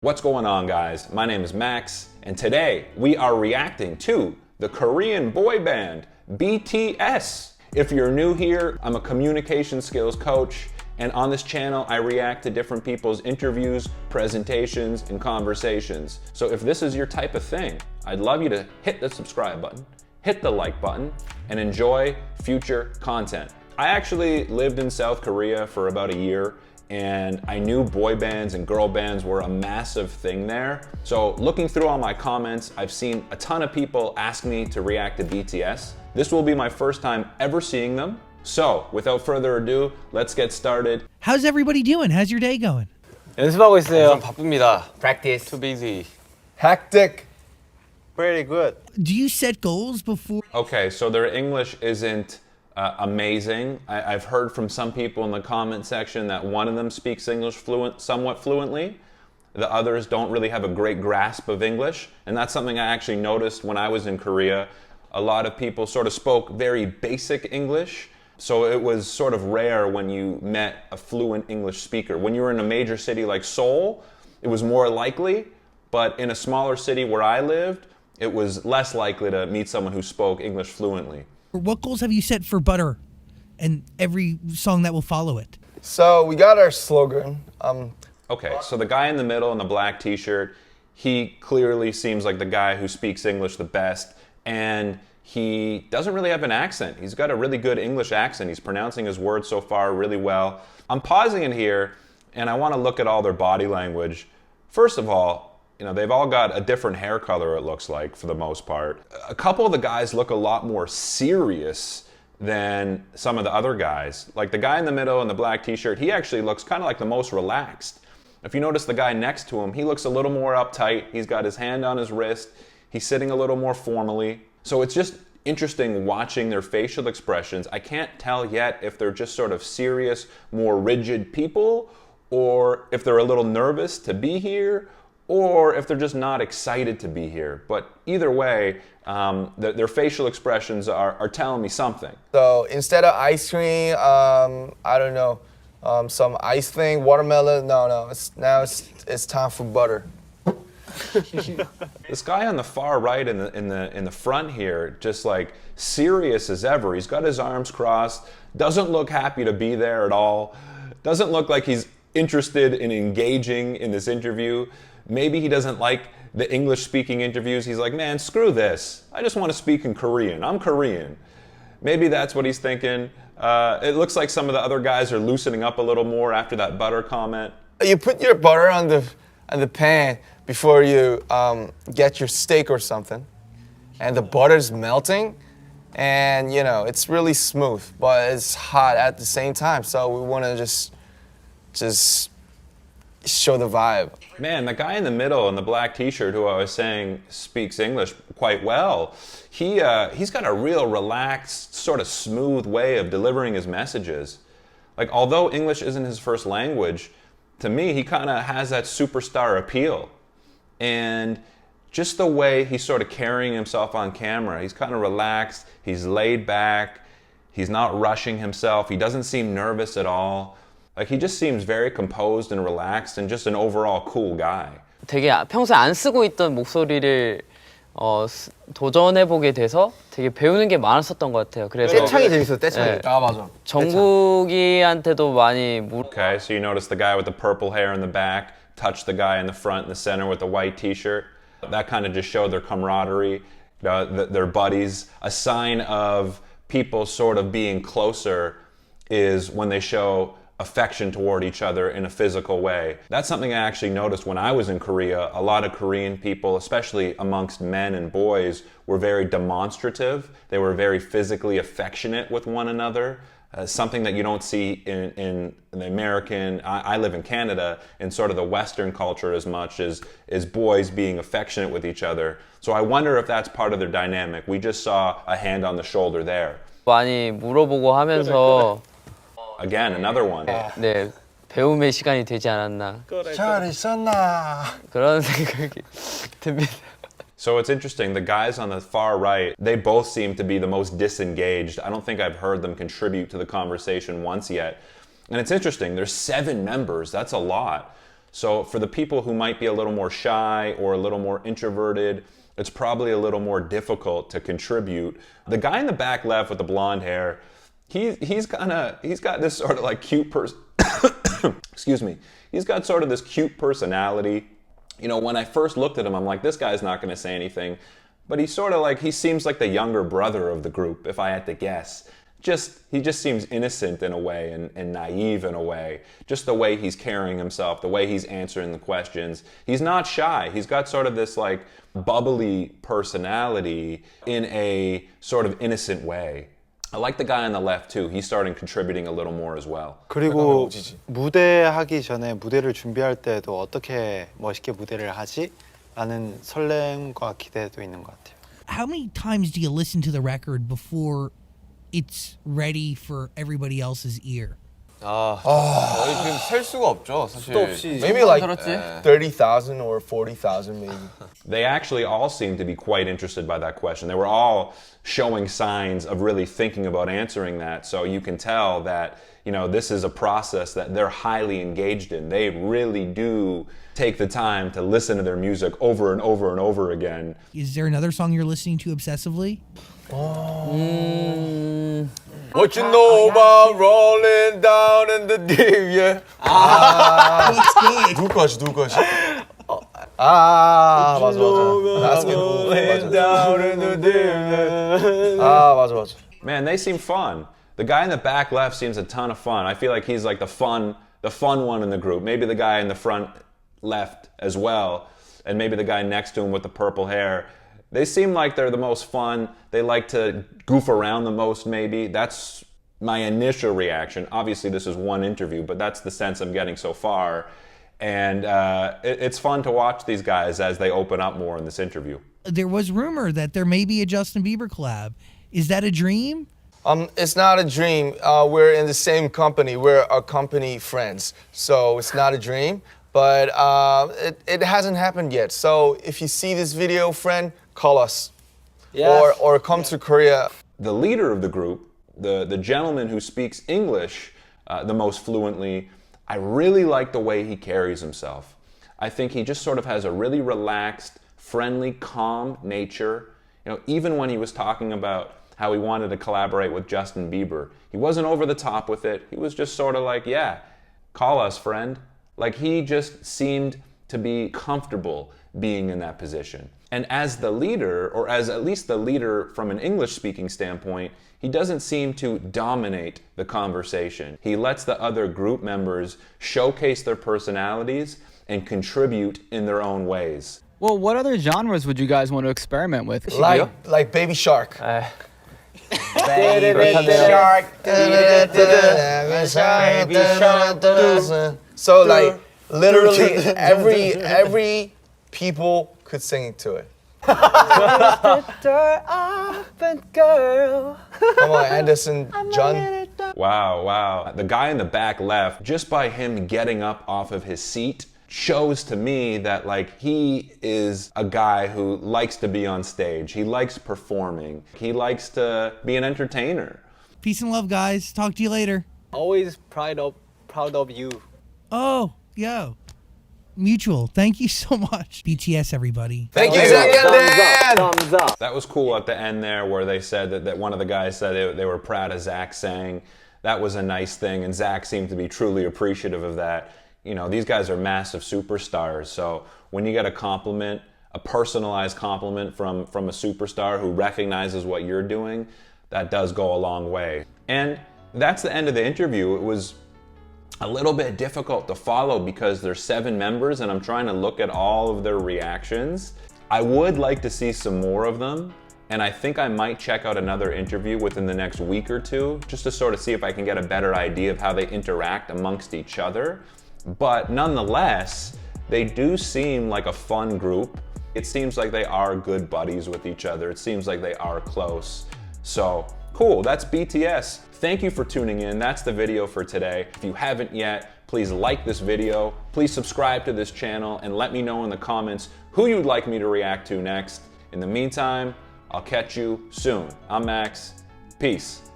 What's going on, guys? My name is Max, and today we are reacting to the Korean boy band BTS. If you're new here, I'm a communication skills coach, and on this channel I react to different people's interviews, presentations, and conversations. So if this is your type of thing, I'd love you to hit the subscribe button, hit the like button, and enjoy future content. I actually lived in South Korea for about a year, and I knew boy bands and girl bands were a massive thing there. So looking through all my comments, I've seen a ton of people ask me to react to BTS. This will be my first time ever seeing them. So without further ado, let's get started. How's everybody doing? How's your day going? 연습하고 있어요. 바쁩니다. Practice. Too busy. Hectic. Pretty good. Do you set goals before? Okay, so their English isn't amazing. I've heard from some people in the comment section that one of them speaks English somewhat fluently. The others don't really have a great grasp of English. And that's something I actually noticed when I was in Korea. A lot of people sort of spoke very basic English. So it was sort of rare when you met a fluent English speaker. When you were in a major city like Seoul, it was more likely. But in a smaller city where I lived, it was less likely to meet someone who spoke English fluently. What goals have you set for Butter and every song that will follow it? So we got our slogan. Okay, so the guy in the middle in the black t-shirt, he clearly seems like the guy who speaks English the best, and he doesn't really have an accent. He's got a really good English accent. He's pronouncing his words so far really well. I'm pausing it here, and I want to look at all their body language. First of all, you know, they've all got a different hair color, it looks like, for the most part. A couple of the guys look a lot more serious than some of the other guys. Like the guy in the middle in the black t-shirt, he actually looks kind of like the most relaxed. If you notice the guy next to him, he looks a little more uptight. He's got his hand on his wrist. He's sitting a little more formally. So it's just interesting watching their facial expressions. I can't tell yet if they're just sort of serious, more rigid people, or if they're a little nervous to be here, or if they're just not excited to be here. But either way, their facial expressions are telling me something. So instead of ice cream, I don't know, some ice thing, watermelon. No. It's time for butter. This guy on the far right in the front here, just like serious as ever. He's got his arms crossed, doesn't look happy to be there at all, doesn't look like he's interested in engaging in this interview. Maybe he doesn't like the English-speaking interviews. He's like, man, screw this. I just want to speak in Korean. I'm Korean. Maybe that's what he's thinking. It looks like some of the other guys are loosening up a little more after that butter comment. You put your butter on the pan before you get your steak or something, and the butter's melting, and you know it's really smooth, but it's hot at the same time. So we want to just show the vibe. Man, the guy in the middle in the black t-shirt who I was saying speaks English quite well, he's got a real relaxed, sort of smooth way of delivering his messages. Like, although English isn't his first language, to me, he kind of has that superstar appeal. And just the way he's sort of carrying himself on camera, he's kind of relaxed, he's laid back, he's not rushing himself, he doesn't seem nervous at all. Like, he just seems very composed and relaxed and just an overall cool guy. 되게 평소에 안 쓰고 있던 목소리를 도전해보게 돼서 되게 배우는 게 많았었던 것 같아요. 그래서 떼창이 재밌어, 떼창이. 네. 아 맞아. 정국이한테도 많이 Okay, so you notice the guy with the purple hair in the back touched the guy in the front in the center with the white t-shirt. That kind of just showed their camaraderie, their buddies. A sign of people sort of being closer is when they show affection toward each other in a physical way. That's something I actually noticed when I was in Korea. A lot of Korean people, especially amongst men and boys, were very demonstrative. They were very physically affectionate with one another. Something that you don't see in the American, I live in Canada, in sort of the Western culture as much as boys being affectionate with each other. So I wonder if that's part of their dynamic. We just saw a hand on the shoulder there. 많이 물어보고 하면서 Again, another one. 네, 배움의 시간이 되지 않았나 잘 있었나. 그런 생각이 듭니다. So it's interesting, the guys on the far right, they both seem to be the most disengaged. I don't think I've heard them contribute to the conversation once yet. And it's interesting, there's 7 members, that's a lot. So for the people who might be a little more shy or a little more introverted, it's probably a little more difficult to contribute. The guy in the back left with the blonde hair, he's got this sort of like cute excuse me. He's got sort of this cute personality. You know, when I first looked at him, I'm like, this guy's not going to say anything. But he's sort of like, he seems like the younger brother of the group, if I had to guess. He just seems innocent in a way and naive in a way. Just the way he's carrying himself, the way he's answering the questions. He's not shy. He's got sort of this like bubbly personality in a sort of innocent way. I like the guy on the left too. He's starting contributing a little more as well. 그리고 무대하기 전에 무대를 준비할 때도 어떻게 멋있게 무대를 하지? 라는 설렘과 기대도 있는 것 같아요. How many times do you listen to the record before it's ready for everybody else's ear? 저희 지금 셀 수가 없죠, 사실. 수도 없이 Maybe like 들었지? 30,000 or 40,000 maybe. They actually all seem to be quite interested by that question. They were all showing signs of really thinking about answering that. So you can tell that, you know, this is a process that they're highly engaged in. They really do take the time to listen to their music over and over and over again. Is there another song you're listening to obsessively? What you know about rolling down in the deep, yeah? 누구까지? 맞아. That's good. Rolling down in the deep, yeah. 맞아. Man, they seem fun. The guy in the back left seems a ton of fun. I feel like he's like the fun one in the group. Maybe the guy in the front left as well, and maybe the guy next to him with the purple hair. They seem like they're the most fun. They like to goof around the most, maybe. That's my initial reaction. Obviously, this is one interview, but that's the sense I'm getting so far. And it's fun to watch these guys as they open up more in this interview. There was rumor that there may be a Justin Bieber collab. Is that a dream? It's not a dream. We're in the same company. We're a company friends. So it's not a dream, but it hasn't happened yet. So if you see this video, friend, call us. Yes. Or come to Korea. The leader of the group, the gentleman who speaks English the most fluently, I really like the way he carries himself. I think he just sort of has a really relaxed, friendly, calm nature. You know, even when he was talking about how he wanted to collaborate with Justin Bieber, he wasn't over the top with it. He was just sort of like, yeah, call us, friend. Like, he just seemed to be comfortable being in that position. And as the leader, or as at least the leader from an English-speaking standpoint, he doesn't seem to dominate the conversation. He lets the other group members showcase their personalities and contribute in their own ways. Well, what other genres would you guys want to experiment with? Like Baby Shark. Baby Shark. So like literally every people could sing to it. Come on, Anderson, John. Wow. The guy in the back left, just by him getting up off of his seat, shows to me that like he is a guy who likes to be on stage. He likes performing. He likes to be an entertainer. Peace and love, guys. Talk to you later. Always proud of you. Oh, yo. Mutual. Thank you so much. BTS, everybody. Thank you, Zach and Dan. Thumbs up. That was cool at the end there where they said that one of the guys said they were proud of Zach saying. That was a nice thing, and Zach seemed to be truly appreciative of that. You know, these guys are massive superstars, so when you get a compliment, a personalized compliment from a superstar who recognizes what you're doing, that does go a long way. And that's the end of the interview. It was a little bit difficult to follow because there's 7 members and I'm trying to look at all of their reactions. I would like to see some more of them, and I think I might check out another interview within the next week or two just to sort of see if I can get a better idea of how they interact amongst each other. But nonetheless, they do seem like a fun group. It seems like they are good buddies with each other. It seems like they are close. So cool, that's BTS. Thank you for tuning in. That's the video for today. If you haven't yet, please like this video. Please subscribe to this channel and let me know in the comments who you'd like me to react to next. In the meantime, I'll catch you soon. I'm Max. Peace.